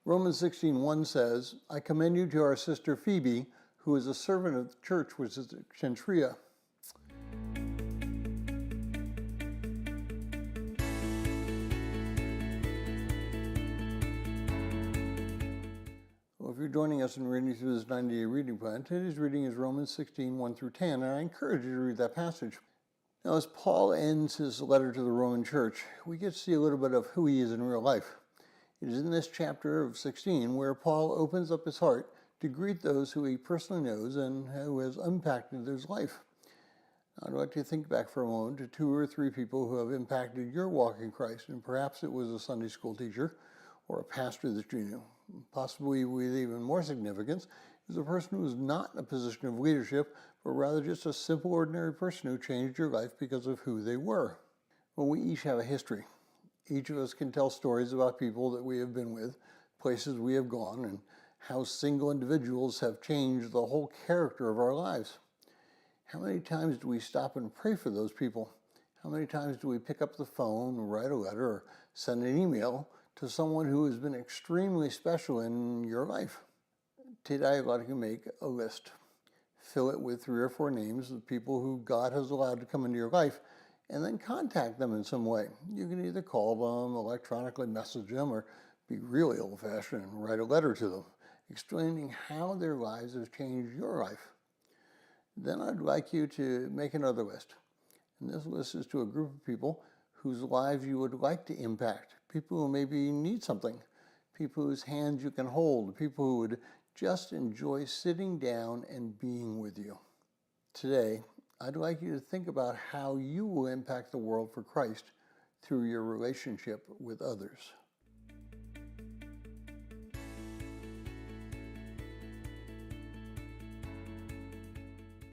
Romans 16:1 says, I commend you to our sister Phoebe, who is a servant of the church which is at Cenchrea. Well, if you're joining us in reading through this 90-day reading plan, today's reading is Romans 16:1 through 10, and I encourage you to read that passage. Now, as Paul ends his letter to the Roman church, we get to see a little bit of who he is in real life. It is in this chapter of 16 where Paul opens up his heart to greet those who he personally knows and who has impacted his life. I'd like to think back for a moment to 2 or 3 people who have impacted your walk in Christ, and perhaps it was a Sunday school teacher or a pastor that you knew. Possibly with even more significance is a person who is not in a position of leadership, but rather just a simple, ordinary person who changed your life because of who they were. Well, we each have a history. Each of us can tell stories about people that we have been with, places we have gone, and how single individuals have changed the whole character of our lives. How many times do we stop and pray for those people? How many times do we pick up the phone, write a letter, or send an email to someone who has been extremely special in your life? Today I'd like to make a list. Fill it with 3 or 4 names of people who God has allowed to come into your life, and then contact them in some way. You can either call them, electronically message them, or be really old-fashioned and write a letter to them, explaining how their lives have changed your life. Then I'd like you to make another list. And this list is to a group of people whose lives you would like to impact, people who maybe need something, people whose hands you can hold, people who would just enjoy sitting down and being with you. Today, I'd like you to think about how you will impact the world for Christ through your relationship with others.